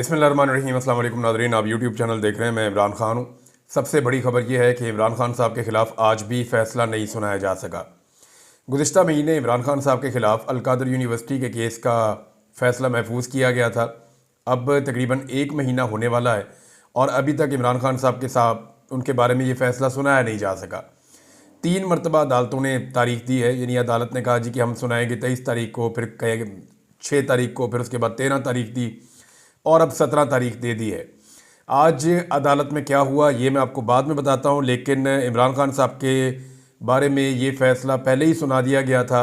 बिस्मिल्लाहिर्रहमानिर्रहीम। अस्सलाम वालेकुम नाज़रीन, आप यूट्यूब चैनल देख रहे हैं। मैं इमरान खान हूँ। सबसे बड़ी खबर यह है कि इमरान खान साहब के ख़िलाफ़ आज भी फ़ैसला नहीं सुनाया जा सका। गुज़िश्ता महीने इमरान खान साहब के ख़िलाफ़ अलकादर यूनिवर्सिटी के केस का फ़ैसला महफूज किया गया था। अब तकरीबन 1 महीना होने वाला है और अभी तक इमरान खान साहब उनके बारे में ये फ़ैसला सुनाया नहीं जा सका। 3 मरतबा अदालतों ने तारीख दी है, यानी अदालत ने कहा जी कि हम सुनाएंगे 23 तारीख को, फिर कहे 6 तारीख को, फिर उसके बाद 13 तारीख दी और अब 17 तारीख दे दी है। आज अदालत में क्या हुआ ये मैं आपको बाद में बताता हूँ, लेकिन इमरान खान साहब के बारे में ये फ़ैसला पहले ही सुना दिया गया था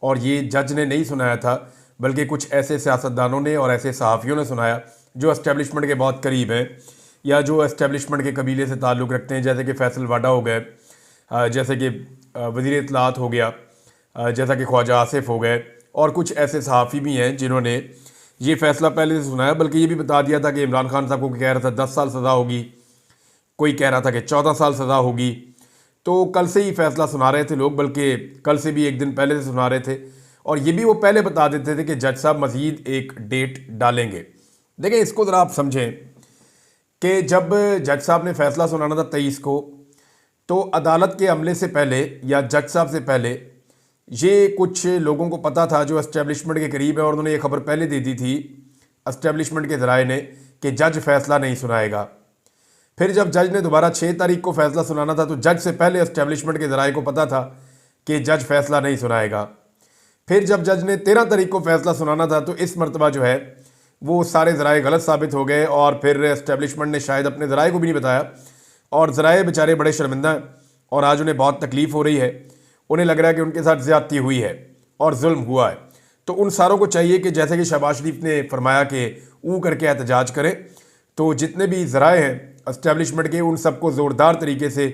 और ये जज ने नहीं सुनाया था, बल्कि कुछ ऐसे सियासतदानों ने और ऐसे सहाफ़ियों ने सुनाया जो एस्टेब्लिशमेंट के बहुत करीब हैं या जो एस्टेब्लिशमेंट के कबीले से ताल्लुक़ रखते हैं, जैसे कि फैसल वाडा हो गए, जैसे कि वज़ीर इत्तलात हो गया, जैसा कि ख्वाजा आसिफ हो गए, और कुछ ऐसे सहाफ़ी भी हैं जिन्होंने ये फ़ैसला पहले से सुनाया। बल्कि ये भी बता दिया था कि इमरान खान साहब को कह रहा था 10 साल सज़ा होगी, कोई कह रहा था कि 14 साल सज़ा होगी। तो कल से ही फ़ैसला सुना रहे थे लोग, बल्कि कल से भी एक दिन पहले से सुना रहे थे और ये भी वो पहले बता देते थे कि जज साहब मज़ीद एक डेट डालेंगे। देखें, इसको ज़रा आप समझें कि जब जज साहब ने फ़ैसला सुनाना था 23 को, तो अदालत के अमले से पहले या जज साहब से पहले ये कुछ लोगों को पता था जो एस्टेब्लिशमेंट के करीब है, और उन्होंने ये खबर पहले दे दी थी एस्टेब्लिशमेंट के ज़राए ने कि जज फ़ैसला नहीं सुनाएगा। फिर जब जज ने दोबारा 6 तारीख को फ़ैसला सुनाना था तो जज से पहले एस्टेब्लिशमेंट के ज़राए को पता था कि जज फ़ैसला नहीं सुनाएगा। फिर जब जज ने 13 तारीख को फ़ैसला सुनाना था तो इस मरतबा जो है वो सारे ज़राए गलत साबित हो गए और फिर एस्टेब्लिशमेंट ने शायद अपने ज़राए को भी नहीं बताया और ज़राए बेचारे बड़े शर्मिंदा हैं और आज उन्हें बहुत तकलीफ़ हो रही है। उन्हें लग रहा है कि उनके साथ ज़्यादती हुई है और जुल्म हुआ है। तो उन सारों को चाहिए कि जैसे कि शहबाज शरीफ ने फरमाया कि ऊ करके एहतजाज करें, तो जितने भी ज़राए हैं एस्टेब्लिशमेंट के उन सबको ज़ोरदार तरीके से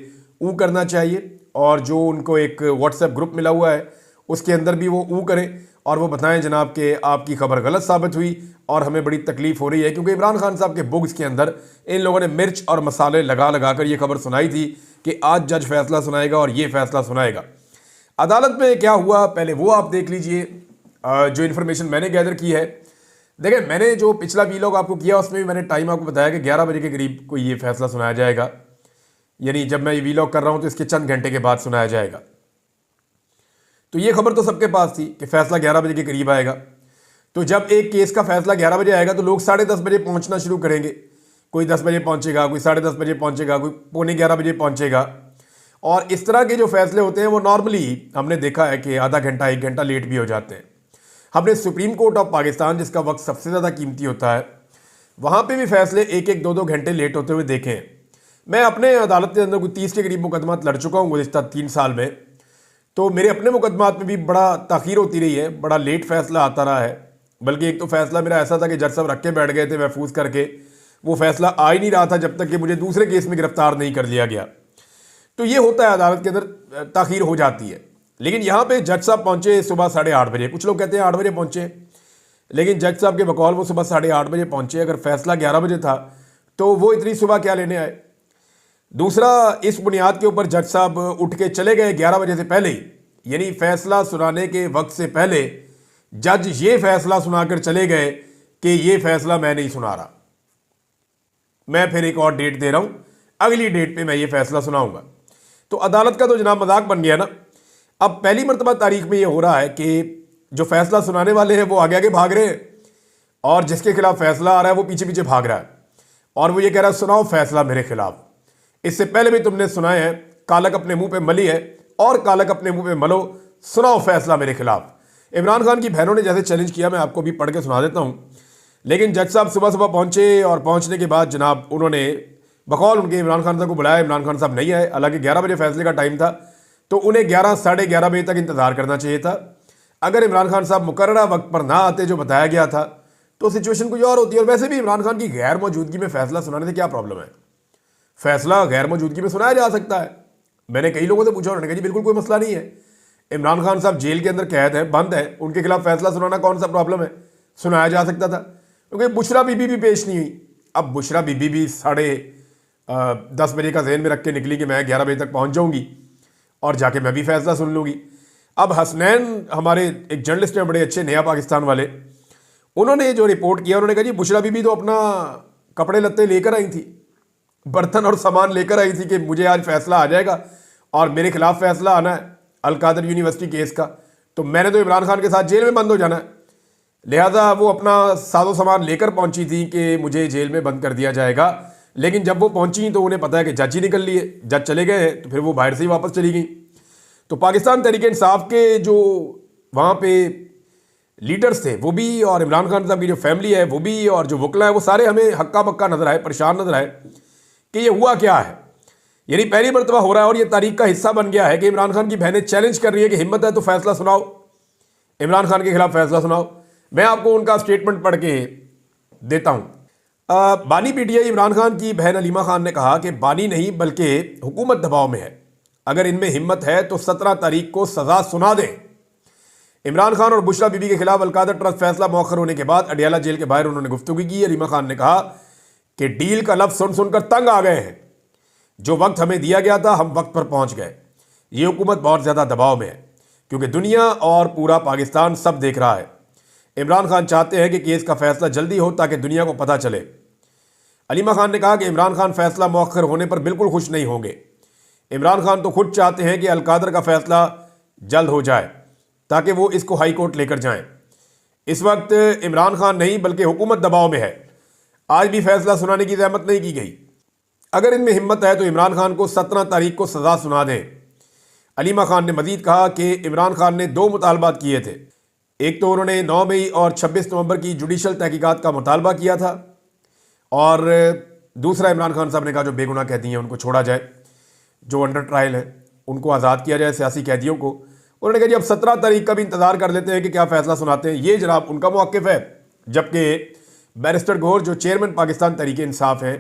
ऊ करना चाहिए, और जो उनको एक व्हाट्सएप ग्रुप मिला हुआ है उसके अंदर भी वो ऊ करें और वो बताएं जनाब कि आपकी खबर गलत साबित हुई और हमें बड़ी तकलीफ़ हो रही है। क्योंकि इमरान खान साहब के बुग्स के अंदर इन लोगों ने मिर्च और मसाले लगा लगा कर ये खबर सुनाई थी कि आज जज फ़ैसला सुनाएगा और ये फ़ैसला सुनाएगा। अदालत में क्या हुआ पहले वो आप देख लीजिए, जो इन्फॉर्मेशन मैंने गैदर की है। देखिए, मैंने जो पिछला वीलॉग आपको किया उसमें भी मैंने टाइम आपको बताया कि 11 बजे के करीब कोई ये फ़ैसला सुनाया जाएगा, यानी जब मैं ये वीलॉग कर रहा हूँ तो इसके चंद घंटे के बाद सुनाया जाएगा। तो ये खबर तो सबके पास थी कि फ़ैसला 11 बजे के करीब आएगा। तो जब एक केस का फ़ैसला 11 बजे आएगा तो लोग 10:30 बजे पहुँचना शुरू करेंगे। कोई 10 बजे पहुँचेगा, कोई 10:30 बजे पहुँचेगा, कोई 11:15 बजे पहुँचेगा। और इस तरह के जो फैसले होते हैं वो नॉर्मली हमने देखा है कि आधा घंटा 1 घंटा लेट भी हो जाते हैं। हमने सुप्रीम कोर्ट ऑफ पाकिस्तान, जिसका वक्त सबसे ज़्यादा कीमती होता है, वहाँ पे भी फैसले 1-1, 2-2 घंटे लेट होते हुए देखे हैं। मैं अपने अदालत के अंदर कोई 30 के करीब मुकदमात लड़ चुका हूँ गुज़िश्ता 3 साल में, तो मेरे अपने मुकदमात में भी बड़ा ताख़ीर होती रही है, बड़ा लेट फ़ैसला आता रहा है। बल्कि एक तो फ़ैसला मेरा ऐसा था कि जज साहब रख के बैठ गए थे महफूज करके, वो फ़ैसला आ ही नहीं रहा था जब तक कि मुझे दूसरे केस में गिरफ्तार नहीं कर लिया गया। तो ये होता है, अदालत के अंदर ताख़ीर हो जाती है। लेकिन यहाँ पे जज साहब पहुँचे सुबह 8:30 बजे। कुछ लोग कहते हैं 8 बजे पहुँचे, लेकिन जज साहब के बकौल वो सुबह 8:30 बजे पहुँचे। अगर फ़ैसला 11 बजे था तो वो इतनी सुबह क्या लेने आए। दूसरा, इस बुनियाद के ऊपर जज साहब उठ के चले गए 11 बजे से पहले ही, यानी फ़ैसला सुनाने के वक्त से पहले जज ये फ़ैसला सुनाकर चले गए कि ये फ़ैसला मैं नहीं सुना रहा, मैं फिर एक और डेट दे रहा हूँ, अगली डेट पे मैं ये फ़ैसला सुनाऊंगा। तो अदालत का तो जनाब मजाक बन गया ना। अब पहली मरतबा तारीख में ये हो रहा है कि जो फ़ैसला सुनाने वाले हैं वो आगे आगे भाग रहे हैं और जिसके खिलाफ फ़ैसला आ रहा है वो पीछे पीछे भाग रहा है, और वो ये कह रहा है सुनाओ फ़ैसला मेरे खिलाफ। इससे पहले भी तुमने सुनाए हैं, कालक अपने मुंह पे मली है और कालक अपने मुंह पे मलो, सुनाओ फ़ैसला मेरे खिलाफ। इमरान खान की बहनों ने जैसे चैलेंज किया, मैं आपको भी पढ़ के सुना देता हूँ। लेकिन जज साहब सुबह सुबह पहुँचे और पहुँचने के बाद जनाब उन्होंने बकौल उनके इमरान खान साहब को बुलाया। इमरान खान साहब नहीं आए, हालांकि 11 बजे फैसले का टाइम था, तो उन्हें 11 साढ़े 11 बजे तक इंतज़ार करना चाहिए था। अगर इमरान खान साहब मुकर्ररा वक्त पर ना आते जो बताया गया था तो सिचुएशन कुछ और होती है। और वैसे भी इमरान खान की गैर मौजूदगी में फ़ैसला सुनाने से क्या प्रॉब्लम है, फ़ैसला गैर मौजूदगी में सुनाया जा सकता है। मैंने कई लोगों से पूछा, उन्होंने कहा जी बिल्कुल कोई मसला नहीं है, इमरान खान साहब जेल के अंदर कैद है, बंद है, उनके खिलाफ फ़ैसला सुनाना कौन सा प्रॉब्लम है, सुनाया जा सकता था। क्योंकि बुशरा बीबी भी पेश नहीं हुई। अब बुशरा बीबी भी 10:30 बजे का जहन में रख के निकली कि मैं 11 बजे तक पहुंच जाऊंगी और जाके मैं भी फैसला सुन लूंगी। अब हसनैन हमारे एक जर्नलिस्ट हैं बड़े अच्छे, नया पाकिस्तान वाले, उन्होंने जो रिपोर्ट किया, उन्होंने कहा जी बुशरा बीबी तो अपना कपड़े लत्ते लेकर आई थी, बर्तन और सामान लेकर आई थी कि मुझे आज फैसला आ जाएगा और मेरे खिलाफ फैसला आना है अलकादर यूनिवर्सिटी केस का, तो मैंने तो इमरान खान के साथ जेल में बंद हो जाना है। लिहाजा वो अपना साजो सामान लेकर पहुंची थी कि मुझे जेल में बंद कर दिया जाएगा, लेकिन जब वो पहुंची तो उन्हें पता है कि जज ही निकल लिए, जज चले गए हैं, तो फिर वो बाहर से ही वापस चली गई। तो पाकिस्तान तहरीक इंसाफ के जो वहाँ पे लीडर्स थे वो भी, और इमरान खान साहब की जो फैमिली है वो भी, और जो वकला है वो सारे हमें हक्का बक्का नजर आए, परेशान नजर आए कि ये हुआ क्या है। यानी पहली मरतबा हो रहा है और ये तारीख का हिस्सा बन गया है कि इमरान खान की बहनें चैलेंज कर रही है कि हिम्मत है तो फैसला सुनाओ, इमरान खान के खिलाफ फैसला सुनाओ। मैं आपको उनका स्टेटमेंट पढ़ के देता हूं। बानी पीटीआई इमरान खान की बहन अलीमा खान ने कहा कि बानी नहीं बल्कि हुकूमत दबाव में है, अगर इनमें हिम्मत है तो 17 तारीख को सजा सुना दें। इमरान खान और बुशरा बीबी के खिलाफ अलकादर ट्रस्ट फैसला मौखर होने के बाद अडियाला जेल के बाहर उन्होंने गुफ्तगू की। अलीमा खान ने कहा कि डील का लफ्ज सुन सुनकर तंग आ गए हैं, जो वक्त हमें दिया गया था हम वक्त पर पहुंच गए। ये हुकूमत बहुत ज़्यादा दबाव में है क्योंकि दुनिया और पूरा पाकिस्तान सब देख रहा है। इमरान खान चाहते हैं कि केस का फैसला जल्दी हो ताकि दुनिया को पता चले। अलीमा खान ने कहा कि इमरान खान फैसला मौखर होने पर बिल्कुल खुश नहीं होंगे। इमरान खान तो खुद चाहते हैं कि अलकादर का फैसला जल्द हो जाए ताकि वो इसको हाई कोर्ट लेकर जाएं। इस वक्त इमरान खान नहीं बल्कि हुकूमत दबाव में है, आज भी फैसला सुनाने की ज़हमत नहीं की गई। अगर इनमें हिम्मत है तो इमरान खान को 17 तारीख को सज़ा सुना दें। अलीमा खान ने मजीद कहा कि इमरान खान ने 2 मुतालबात किए थे। एक तो उन्होंने 9 मई और 26 नवंबर की जुडिशल तहकीकात का मुतालबा किया था, और दूसरा इमरान खान साहब ने कहा जो बेगुनाह कैदी हैं उनको छोड़ा जाए, जो अंडर ट्रायल है उनको आज़ाद किया जाए, सियासी कैदियों को। उन्होंने कहा जी अब 17 तारीख का भी इंतज़ार कर लेते हैं कि क्या फ़ैसला सुनाते हैं। ये जनाब उनका मौक़िफ़ है। जबकि बैरिस्टर गौहर जो चेयरमैन पाकिस्तान तहरीक इंसाफ हैं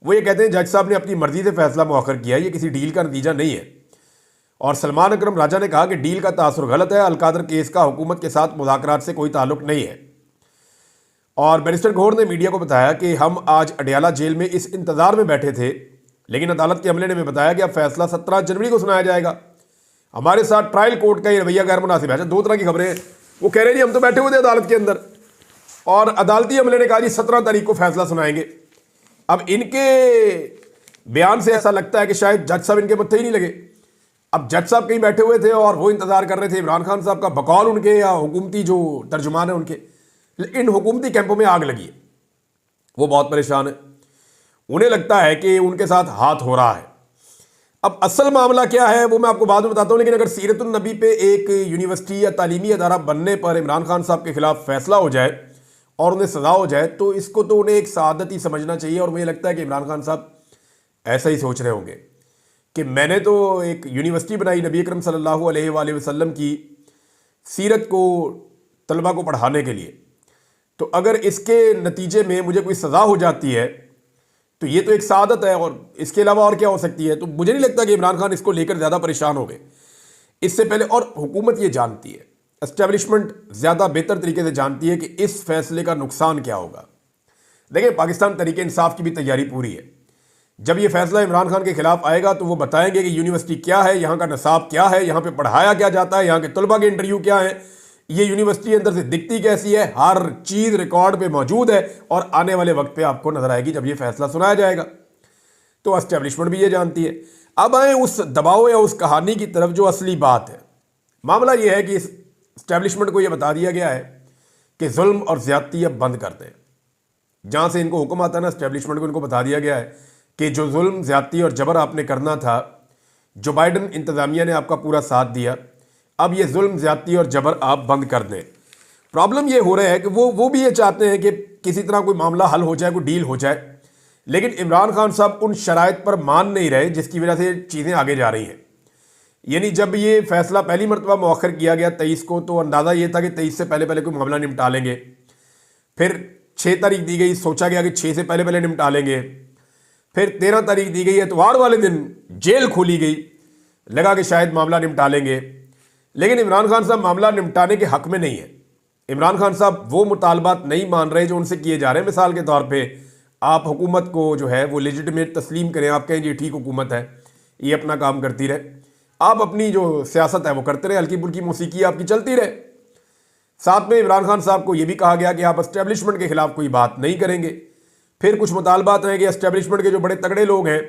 वो ये कहते हैं जज साहब ने अपनी मर्जी से फैसला मौखर किया, ये किसी डील का नतीजा नहीं है। और सलमान अकरम राजा ने कहा कि डील का तासुर गलत है, अलकादर केस का हुकूमत के साथ मुज़ाकरात से कोई ताल्लुक नहीं है। और बैरिस्टर गौहर ने मीडिया को बताया कि हम आज अडियाला जेल में इस इंतज़ार में बैठे थे, लेकिन अदालत के अमले ने हमें बताया कि अब फैसला 17 जनवरी को सुनाया जाएगा। हमारे साथ ट्रायल कोर्ट का ये रवैया गैर मुनासिब है। 2 तरह की खबरें हैं। वो कह रहे हैं जी हम तो बैठे हुए थे अदालत के अंदर और अदालती अमले ने कहा जी 17 तारीख को फैसला सुनाएंगे। अब इनके बयान से ऐसा लगता है कि शायद जज साहब इनके मत्थे ही नहीं लगे। अब जज साहब कहीं बैठे हुए थे और वो इंतजार कर रहे थे इमरान खान साहब का बकौल उनके या हुकूमती जो तर्जुमान है उनके। इन हुकूमती कैंपों में आग लगी है, वो बहुत परेशान है, उन्हें लगता है कि उनके साथ हाथ हो रहा है। अब असल मामला क्या है वो मैं आपको बाद में बताता हूँ, लेकिन अगर सीरतुन नबी पे एक यूनिवर्सिटी या तालीमी अदारा बनने पर इमरान खान साहब के खिलाफ फैसला हो जाए और उन्हें सजा हो जाए तो इसको तो उन्हें एक सआदत ही समझना चाहिए। और मुझे लगता है कि इमरान खान साहब ऐसा ही सोच रहे होंगे कि मैंने तो एक यूनिवर्सिटी बनाई नबी अकरम सल्लल्लाहु अलैहि वसल्लम की सीरत को तलबा को पढ़ाने के लिए, तो अगर इसके नतीजे में मुझे कोई सज़ा हो जाती है तो ये तो एक सआदत है, और इसके अलावा और क्या हो सकती है। तो मुझे नहीं लगता कि इमरान खान इसको लेकर ज़्यादा परेशान हो गए इससे पहले। और हुकूमत ये जानती है, एस्टेब्लिशमेंट ज़्यादा बेहतर तरीके से जानती है कि इस फैसले का नुकसान क्या होगा। देखिए पाकिस्तान तहरीक इंसाफ की भी तैयारी पूरी है। जब ये फैसला इमरान खान के खिलाफ आएगा तो वो बताएंगे कि यूनिवर्सिटी क्या है, यहाँ का निसाब क्या है, यहाँ पे पढ़ाया क्या जाता है, यहाँ के तलबा के इंटरव्यू क्या है, ये यूनिवर्सिटी अंदर से दिखती कैसी है, हर चीज़ रिकॉर्ड पे मौजूद है और आने वाले वक्त पे आपको नजर आएगी जब ये फैसला सुनाया जाएगा। तो एस्टेब्लिशमेंट भी ये जानती है। अब आए उस दबाव या उस कहानी की तरफ जो असली बात है। मामला ये है कि इस एस्टेब्लिशमेंट को यह बता दिया गया है कि जुल्म और ज्यादती अब बंद कर दें। जहाँ से इनको हुक्म आता है ना, एस्टेब्लिशमेंट को इनको बता दिया गया है कि जो जुल्म ज्यादती और जबर आपने करना था, जो बाइडन इंतज़ामिया ने आपका पूरा साथ दिया, अब ये जुल्म ज्यादती और जबर आप बंद कर दें। प्रॉब्लम ये हो रहा है कि वो भी ये चाहते हैं कि किसी तरह कोई मामला हल हो जाए, कोई डील हो जाए, लेकिन इमरान खान साहब उन शराइत पर मान नहीं रहे जिसकी वजह से चीज़ें आगे जा रही हैं। यानी जब ये फैसला पहली मरतबा मौखर किया गया 23 को, तो अंदाज़ा ये था कि 23 से पहले पहले कोई मामला निपटा लेंगे। फिर 6 तारीख दी गई, सोचा गया कि 6 से पहले पहले निपटा लेंगे। फिर 13 तारीख दी गई, एतवार वाले दिन जेल खोली गई, लगा कि शायद मामला निपटा लेंगे। लेकिन इमरान खान साहब मामला निपटाने के हक में नहीं है। इमरान खान साहब वो मुतालबात नहीं मान रहे जो उनसे किए जा रहे हैं। मिसाल के तौर पे आप हुकूमत को जो है वो लेजिटिमेट तस्लीम करें, आप कहें जी ठीक हुकूमत है, ये अपना काम करती रहे, आप अपनी जो सियासत है वो करते रहे, हल्की फुल्की मौसीकी आपकी चलती रहे। साथ में इमरान खान साहब को यह भी कहा गया कि आप एस्टेब्लिशमेंट के खिलाफ कोई बात नहीं करेंगे। फिर कुछ मुतालबात रहे कि एस्टेब्लिशमेंट के जो बड़े तगड़े लोग हैं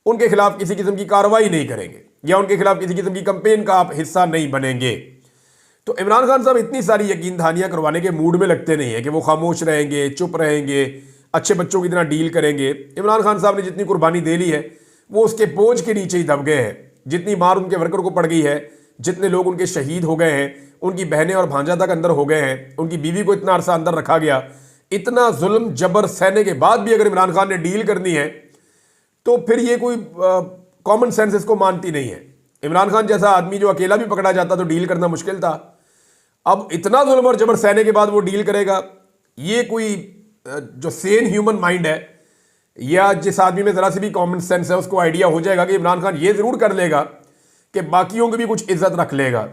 उनके खिलाफ किसी किस्म की कार्रवाई नहीं करेंगे या उनके खिलाफ किसी किस्म की कंपेन का आप हिस्सा नहीं बनेंगे। तो इमरान खान साहब इतनी सारी यकीन दहानियां करवाने के मूड में लगते नहीं है कि वो खामोश रहेंगे, चुप रहेंगे, अच्छे बच्चों की तरह डील करेंगे। इमरान खान साहब ने जितनी कुर्बानी दे ली है वो उसके बोझ के नीचे ही दब गए हैं। जितनी मार उनके वर्कर को पड़ गई है, जितने लोग उनके शहीद हो गए हैं, उनकी बहनें और भांजा तक अंदर हो गए हैं, उनकी बीवी को इतना अरसा अंदर रखा गया, इतना जुल्म जबर सहने के बाद भी अगर इमरान खान ने डील करनी है तो फिर ये कोई कॉमन सेंस इसको मानती नहीं है। इमरान खान जैसा आदमी जो अकेला भी पकड़ा जाता तो डील करना मुश्किल था, अब इतना जुल्म और जबर सहने के बाद वो डील करेगा, ये कोई जो सेन ह्यूमन माइंड है या जिस आदमी में जरा सी भी कॉमन सेंस है उसको आइडिया हो जाएगा कि इमरान खान ये जरूर कर लेगा कि बाकियों की भी कुछ इज्जत रख लेगा,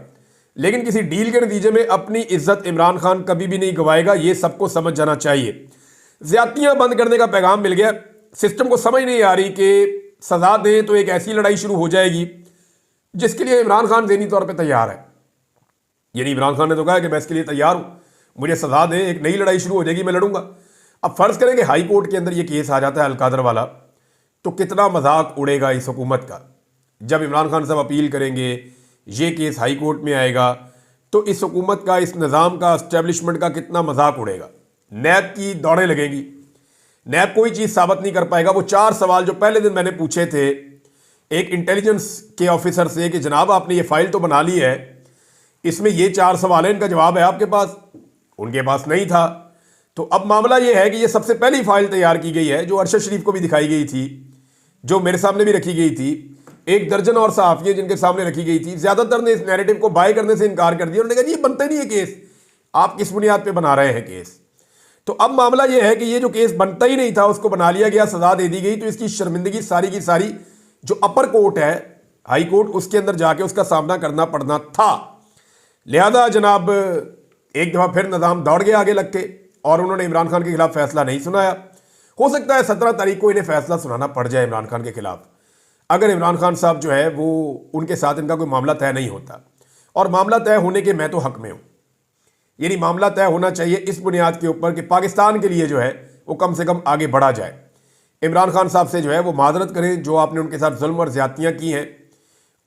लेकिन किसी डील के नतीजे में अपनी इज्जत इमरान खान कभी भी नहीं गवाएगा। ये सबको समझ जाना चाहिए। ज्यादतियां बंद करने का पैगाम मिल गया। सिस्टम को समझ नहीं आ रही कि सजा दें तो एक ऐसी लड़ाई शुरू हो जाएगी जिसके लिए इमरान खान ज़हनी तौर पे तैयार है। यानी इमरान खान ने तो कहा कि मैं इसके लिए तैयार हूं, मुझे सजा दें, एक नई लड़ाई शुरू हो जाएगी, मैं लड़ूंगा। अब फर्ज करें कि हाई कोर्ट के अंदर ये केस आ जाता है अलकादर वाला, तो कितना मजाक उड़ेगा इस हुकूमत का। जब इमरान खान साहब अपील करेंगे, ये केस हाई कोर्ट में आएगा, तो इस हुकूमत का, इस निज़ाम का, एस्टेब्लिशमेंट का कितना मजाक उड़ेगा। नैब की दौड़ें लगेंगी, नैब कोई चीज़ साबित नहीं कर पाएगा। वो 4 सवाल जो पहले दिन मैंने पूछे थे एक इंटेलिजेंस के ऑफिसर से कि जनाब आपने ये फाइल तो बना ली है, इसमें ये 4 सवाल हैं, इनका जवाब है आपके पास, उनके पास नहीं था। तो अब मामला ये है कि ये सबसे पहली फाइल तैयार की गई है जो अरशद शरीफ को भी दिखाई गई थी, जो मेरे सामने भी रखी गई थी, 1 दर्जन और सहाफ़ी जिनके सामने रखी गई थी। ज़्यादातर ने इस नैरेटिव को बाय करने से इनकार कर दिया। उन्होंने कहा ये बनता नहीं है केस, आप किस बुनियाद पे बना रहे हैं केस। तो अब मामला ये है कि ये जो केस बनता ही नहीं था उसको बना लिया गया, सजा दे दी गई, तो इसकी शर्मिंदगी सारी की सारी जो अपर कोर्ट है, हाई कोर्ट, उसके अंदर जाके उसका सामना करना पड़ना था। लिहाजा जनाब एक दफ़ा फिर निज़ाम दौड़ गया आगे लग के और उन्होंने इमरान खान के खिलाफ फैसला नहीं सुनाया। हो सकता है 17 तारीख को इन्हें फैसला सुनाना पड़ जाए इमरान खान के खिलाफ, अगर इमरान खान साहब जो है वो उनके साथ इनका कोई मामला तय नहीं होता। और मामला तय होने के मैं तो हक में हूँ, यानी मामला तय होना चाहिए इस बुनियाद के ऊपर कि पाकिस्तान के लिए जो है वो कम से कम आगे बढ़ा जाए। इमरान खान साहब से जो है वो माजरत करें जो आपने उनके साथ जुल्म और ज़्यादतियाँ की हैं,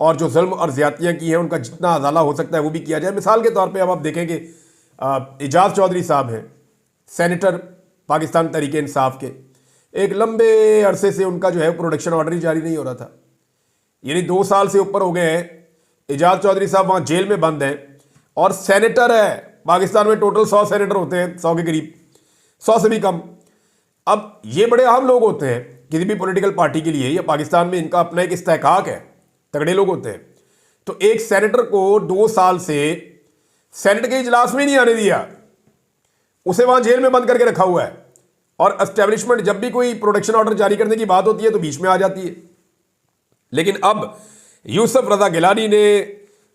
और जो जुल्म और ज़्यादतियाँ की हैं उनका जितना अजाला हो सकता है वो भी किया जाए। मिसाल के तौर पे अब आप देखें कि एजाज चौधरी साहब हैं, सेनेटर पाकिस्तान तहरीके इंसाफ के, एक लंबे अरसे से उनका जो है प्रोडक्शन ऑर्डर ही जारी नहीं हो रहा था, यानी 2 साल से ऊपर हो गए हैं। एजाज चौधरी साहब वहाँ जेल में बंद हैं और सेनेटर है। पाकिस्तान में टोटल 100 सेनेटर होते हैं, 100 के करीब, 100 से भी कम। अब ये बड़े अहम लोग होते हैं किसी भी पॉलिटिकल पार्टी के लिए, या पाकिस्तान में इनका अपना एक इस्तेहकाक है, तगड़े लोग होते हैं। तो एक सेनेटर को 2 साल से सेनेट के इजलास में नहीं आने दिया, उसे वहां जेल में बंद करके रखा हुआ है। और एस्टेब्लिशमेंट जब भी कोई प्रोडक्शन ऑर्डर जारी करने की बात होती है तो बीच में आ जाती है। लेकिन अब यूसुफ रजा गिलानी ने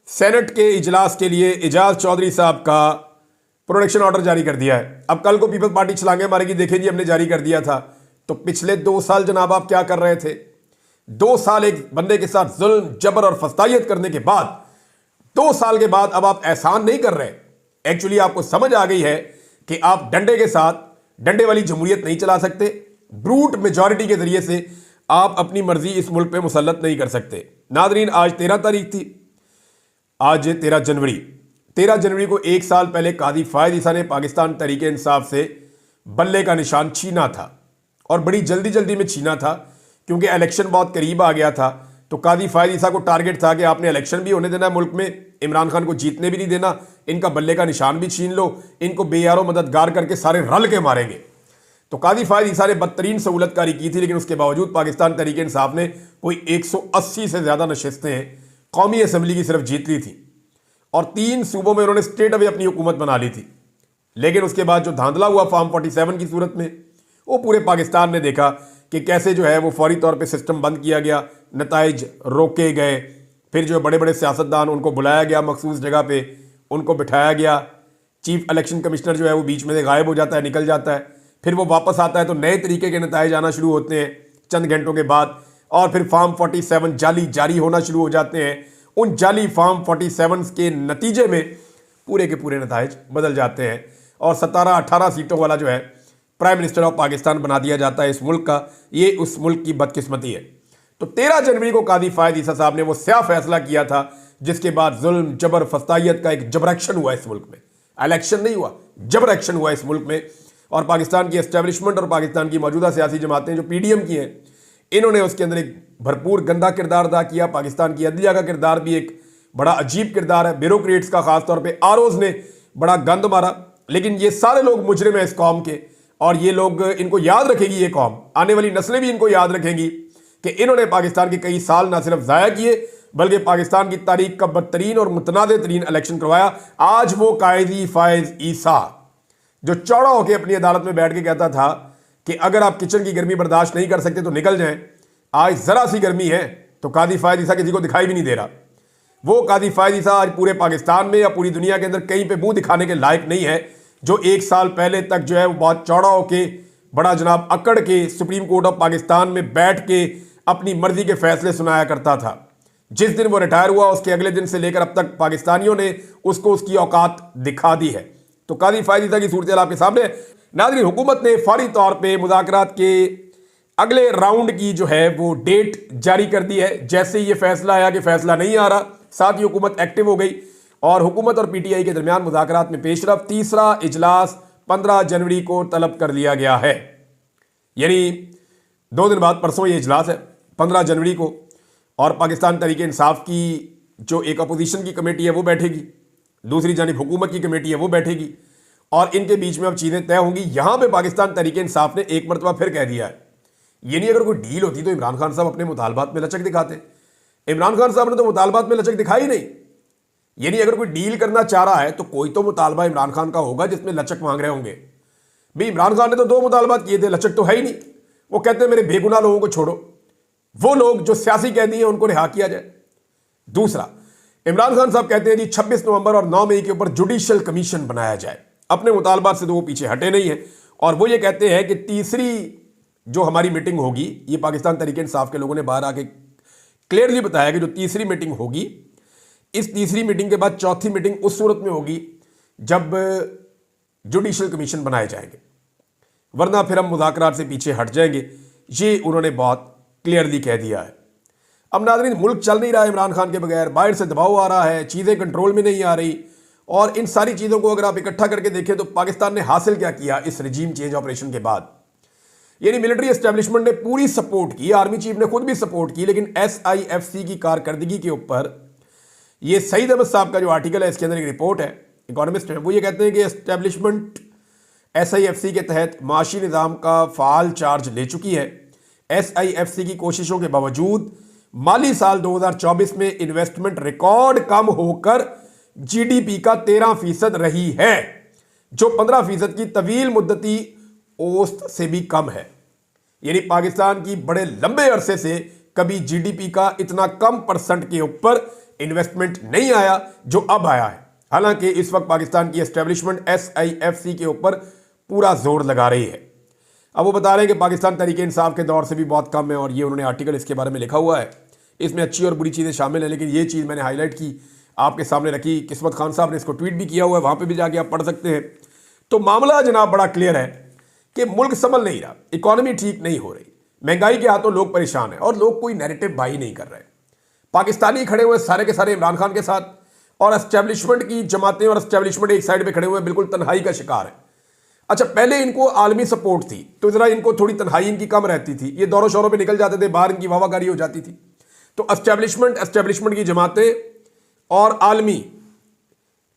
सेनेट के इजलास के लिए एजाज चौधरी साहब का प्रोडक्शन ऑर्डर जारी कर दिया है। अब कल को पीपल्स पार्टी छलांगे मारेगी, देखें जी हमने जारी कर दिया था। तो पिछले 2 साल जनाब आप क्या कर रहे थे? 2 साल एक बंदे के साथ जुल्म, जबर और फस्तायत करने के बाद, 2 साल के बाद अब आप एहसान नहीं कर रहे। एक्चुअली आपको समझ आ गई है कि आप डंडे के साथ डंडे वाली जमहूरियत नहीं चला सकते। ब्रूट मेजॉरिटी के जरिए से आप अपनी मर्जी इस मुल्क पे मुसल्लत नहीं कर सकते। नादरीन, आज 13 तारीख थी, आज 13 जनवरी। 13 जनवरी को 1 साल पहले काजी फायद ईसा ने पाकिस्तान तहरीके इंसाफ से बल्ले का निशान छीना था, और बड़ी जल्दी जल्दी में छीना था क्योंकि इलेक्शन बहुत करीब आ गया था। तो काजी फायद ईसा को टारगेट था कि आपने इलेक्शन भी होने देना है मुल्क में, इमरान खान को जीतने भी नहीं देना, इनका बल्ले का निशान भी छीन लो, इनको बेयारो मददगार करके सारे रल के मारेंगे। तो काजी फायद ईसा ने बदतरीन सहूलतकारी की थी, लेकिन उसके बावजूद पाकिस्तान तहरीके इंसाफ ने कोई 180 से ज़्यादा नशस्तें कौमी असम्बली की सिर्फ जीत ली थी, और 3 सूबों में उन्होंने स्ट्रेट अवे अपनी हुकूमत बना ली थी। लेकिन उसके बाद जो धांधला हुआ फार्म 47 की सूरत में, वो पूरे पाकिस्तान ने देखा कि कैसे जो है वो फौरी तौर पे सिस्टम बंद किया गया, नताइज रोके गए। फिर जो बड़े बड़े सियासतदान उनको बुलाया गया मखसूस जगह पे, उनको बिठाया गया। चीफ इलेक्शन कमिश्नर जो है वो बीच में से गायब हो जाता है, निकल जाता है, फिर वो वापस आता है तो नए तरीके के नताइज आना शुरू होते हैं चंद घंटों के बाद, और फिर फार्म 47 जाली जारी होना शुरू हो जाते हैं। उन जाली फार्म 47 के नतीजे में पूरे के पूरे नताइज बदल जाते हैं और 17-18 सीटों वाला जो है प्राइम मिनिस्टर ऑफ पाकिस्तान बना दिया जाता है इस मुल्क का। ये उस मुल्क की बदकिस्मती है। तो 13 जनवरी को कादी फायद ईसा साहब ने वो स्या फैसला किया था जिसके बाद जुल्म जबर फस्तायत का एक जबर एक्शन हुआ इस मुल्क में। इलेक्शन नहीं हुआ, जबर एक्शन हुआ इस मुल्क में। और पाकिस्तान की एस्टेब्लिशमेंट और पाकिस्तान की मौजूदा सियासी जमातें जो पीडीएम की हैं, इन्होंने उसके अंदर एक भरपूर गंदा किरदार अदा किया। पाकिस्तान की अदलिया का किरदार भी एक बड़ा अजीब किरदार है। ब्यूरोक्रेट्स का खासतौर पर आरओज ने बड़ा गंद मारा। लेकिन ये सारे लोग मुजरिम हैं इस कौम के और ये लोग, इनको याद रखेगी ये कौम, आने वाली नस्लें भी इनको याद रखेंगी कि इन्होंने पाकिस्तान के कई साल ना सिर्फ ज़ाया किए बल्कि पाकिस्तान की तारीख का बदतरीन और मुतनाज़ तरीन इलेक्शन करवाया। आज वो कायदी फायज ईसा जो चौड़ा होकर अपनी अदालत में बैठ के कहता था कि अगर आप किचन की गर्मी बर्दाश्त नहीं कर सकते तो निकल जाएं, आज ज़रा सी गर्मी है तो कादी फायज ईसा किसी को दिखाई भी नहीं दे रहा। वो कादी फायज ईसा आज पूरे पाकिस्तान में या पूरी दुनिया के अंदर कहीं पे मुंह दिखाने के लायक नहीं है। जो एक साल पहले तक जो है वो बहुत चौड़ा होके बड़ा जनाब अकड़ के सुप्रीम कोर्ट ऑफ पाकिस्तान में बैठ के अपनी मर्जी के फैसले सुनाया करता था। जिस दिन वो रिटायर हुआ उसके अगले दिन से लेकर अब तक पाकिस्तानियों ने उसको उसकी औकात दिखा दी है। तो कादी फायद ईसा की सूरत आपके सामने। नाज़रीन, हुकूमत ने फौरी तौर पर मुज़ाकरात के अगले राउंड की जो है वो डेट जारी कर दी है। जैसे ही ये फैसला आया कि फैसला नहीं आ रहा, साथ ही हुकूमत एक्टिव हो गई और हुकूमत और पीटीआई के दरमियान मुज़ाकरात में पेशरफ। तीसरा इजलास 15 जनवरी को तलब कर लिया गया है। यानी 2 दिन बाद, परसों ये इजलास है 15 जनवरी को। और पाकिस्तान तहरीक इंसाफ की जो एक अपोजिशन की कमेटी है वो बैठेगी, दूसरी जानिब हुकूमत की कमेटी है वो बैठेगी और इनके बीच में अब चीज़ें तय होंगी। यहां पे पाकिस्तान तहरीक इंसाफ ने एक मरतबा फिर कह दिया है, ये नहीं अगर कोई डील होती तो इमरान खान साहब अपने मुतालबात में लचक दिखाते। इमरान खान साहब ने तो मुतालबात में लचक दिखाई नहीं। यानी अगर कोई डील करना चाह रहा है तो कोई तो मुतालबा इमरान खान का होगा जिसमें लचक मांग रहे होंगे। भाई इमरान खान ने तो 2 मुतालबात किए थे, लचक तो है ही नहीं। वो कहते हैं मेरे बेगुनाह लोगों को छोड़ो, वो लोग जो सियासी कैदी हैं उनको रिहा किया जाए। दूसरा, इमरान खान साहब कहते हैं जी 26 नवंबर और 9 मई के ऊपर जुडिशियल कमीशन बनाया जाए। अपने मुतालबात से तो वो पीछे हटे नहीं है और वो ये कहते हैं कि तीसरी जो हमारी मीटिंग होगी, ये पाकिस्तान तहरीक इंसाफ के लोगों ने बाहर आके क्लियरली बताया कि जो तीसरी मीटिंग होगी, इस तीसरी मीटिंग के बाद चौथी मीटिंग उस सूरत में होगी जब जुडिशियल कमीशन बनाए जाएंगे, वरना फिर हम मुज़ाकरात से पीछे हट जाएंगे। ये उन्होंने बहुत क्लियरली कह दिया है। अब नाज़रीन, मुल्क चल नहीं रहा इमरान खान के बगैर, बाहर से दबाव आ रहा है, चीज़ें कंट्रोल में नहीं आ रही। और इन सारी चीज़ों को अगर आप इकट्ठा करके देखें तो पाकिस्तान ने हासिल क्या किया इस रजीम चेंज ऑपरेशन के बाद। यानी मिलिट्री एस्टेब्लिशमेंट ने पूरी सपोर्ट की, आर्मी चीफ ने खुद भी सपोर्ट की, लेकिन SIFC की कारकर्दगी के ऊपर ये सईद अहमद साहब का जो आर्टिकल है, इसके अंदर एक रिपोर्ट है, इकोनॉमिस्ट है, वो ये कहते हैं कि एस्टेब्लिशमेंट SIFC के तहत माशी निज़ाम का फ़ाल चार्ज ले चुकी है। SIFC की कोशिशों के बावजूद माली साल 2024 में इन्वेस्टमेंट रिकॉर्ड कम होकर GDP का 13% रही है, जो 15% की तवील मुद्दती औसत से भी कम है। यानी पाकिस्तान की बड़े लंबे अरसे से कभी GDP का इतना कम परसेंट के ऊपर इन्वेस्टमेंट नहीं आया जो अब आया है। हालांकि इस वक्त पाकिस्तान की एस्टेब्लिशमेंट SIFC के ऊपर पूरा जोर लगा रही है। अब वो बता रहे हैं कि पाकिस्तान तहरीक इंसाफ के दौर से भी बहुत कम है और ये उन्होंने आर्टिकल इसके बारे में लिखा हुआ है। इसमें अच्छी और बुरी चीज़ें शामिल हैं, लेकिन ये चीज़ मैंने हाईलाइट की, आपके सामने रखी। किस्मत खान साहब ने इसको ट्वीट भी किया हुआ है, वहाँ पर भी जाके आप पढ़ सकते हैं। तो मामला जनाब बड़ा क्लियर है कि मुल्क संभल नहीं रहा, इकॉनमी ठीक नहीं हो रही, महंगाई के हाथों लोग परेशान हैं और लोग कोई नैरेटिव बाई नहीं कर रहे। पाकिस्तानी खड़े हुए सारे के सारे इमरान खान के साथ और एस्टेब्लिशमेंट की जमातें और एस्टेब्लिशमेंट एक साइड पे खड़े हुए बिल्कुल तन्हाई का शिकार है। अच्छा, पहले इनको आलमी सपोर्ट थी तो जरा इनको थोड़ी तन्हाई इनकी कम रहती थी, ये दौरों शोरों पे निकल जाते थे, बाहर इनकी वाहवाकारी हो जाती थी। तो एस्टेब्लिशमेंट की जमातें और आलमी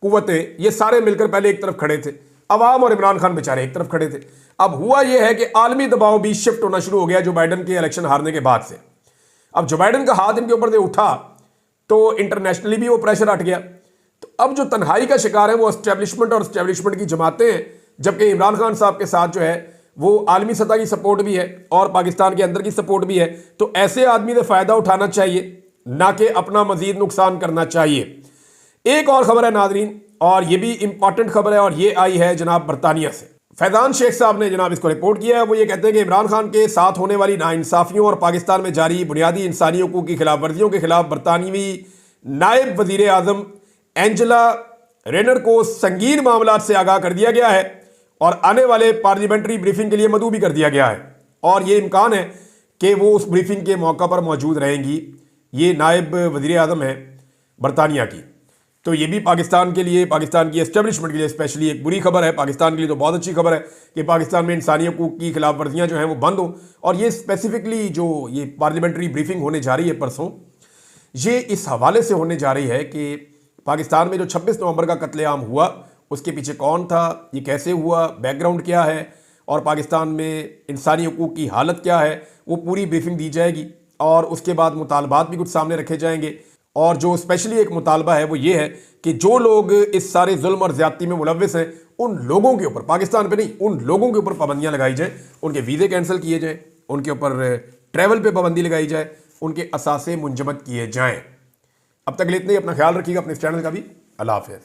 कुव्वतें ये सारे मिलकर पहले एक तरफ खड़े थे, अवाम और इमरान खान बेचारे एक तरफ खड़े थे। अब हुआ यह है कि आलमी दबाव भी शिफ्ट होना शुरू हो गया जो बाइडन के इलेक्शन हारने के बाद से। अब जो बाइडन का हाथ इनके ऊपर से उठा तो इंटरनेशनली भी वो प्रेशर हट गया। तो अब जो तन्हाई का शिकार है वो एस्टेब्लिशमेंट और एस्टेब्लिशमेंट की जमातें हैं, जबकि इमरान खान साहब के साथ जो है वो आलमी सतह की सपोर्ट भी है और पाकिस्तान के अंदर की सपोर्ट भी है। तो ऐसे आदमी से फ़ायदा उठाना चाहिए, ना कि अपना मजीद नुकसान करना चाहिए। एक और खबर है नाजरीन, और ये भी इंपॉर्टेंट खबर है, और ये आई है जनाब बरतानिया से। फैजान शेख साहब ने जनाब इसको रिपोर्ट किया है। वो ये कहते हैं कि इमरान खान के साथ होने वाली नाइंसाफियों और पाकिस्तान में जारी बुनियादी इंसानी हकूक़ की खिलाफ वर्जियों के खिलाफ बरतानवी नायब वज़ीर आज़म एंजेला रेनर को संगीन मामलात से आगाह कर दिया गया है और आने वाले पार्लियामेंट्री ब्रीफिंग के लिए मदऊ भी कर दिया गया है और ये इम्कान है कि वो उस ब्रीफिंग के मौका पर मौजूद रहेंगी। ये नायब वज़ीर आज़म है बरतानिया की, तो ये भी पाकिस्तान के लिए, पाकिस्तान की एस्टेब्लिशमेंट के लिए स्पेशली एक बुरी खबर है। पाकिस्तान के लिए तो बहुत अच्छी खबर है कि पाकिस्तान में इंसानी हकूक़ की खिलाफ वर्जियाँ जो हैं वो बंद हों। और ये स्पेसिफिकली जो ये पार्लियामेंट्री ब्रीफिंग होने जा रही है परसों, ये इस हवाले से होने जा रही है कि पाकिस्तान में जो 26 नवंबर का कत्लेआम हुआ उसके पीछे कौन था, ये कैसे हुआ, बैकग्राउंड क्या है और पाकिस्तान में इंसानी हकूक़ की हालत क्या है, वो पूरी ब्रीफिंग दी जाएगी। और उसके बाद मुतालबात भी कुछ सामने रखे जाएंगे और जो स्पेशली एक मुतालबा है वो ये है कि जो लोग इस सारे जुल्म और ज़्यादती में मुलव्विस हैं उन लोगों के ऊपर, पाकिस्तान पे नहीं, उन लोगों के ऊपर पाबंदियां लगाई जाए, उनके वीज़े कैंसिल किए जाए, उनके ऊपर ट्रैवल पे पाबंदी लगाई जाए, उनके असासे मुंजमद किए जाएँ। अब तक के लिए इतना ही। अपना ख्याल रखिएगा, अपने इस चैनल का भी। अल्लाह हाफ़िज़।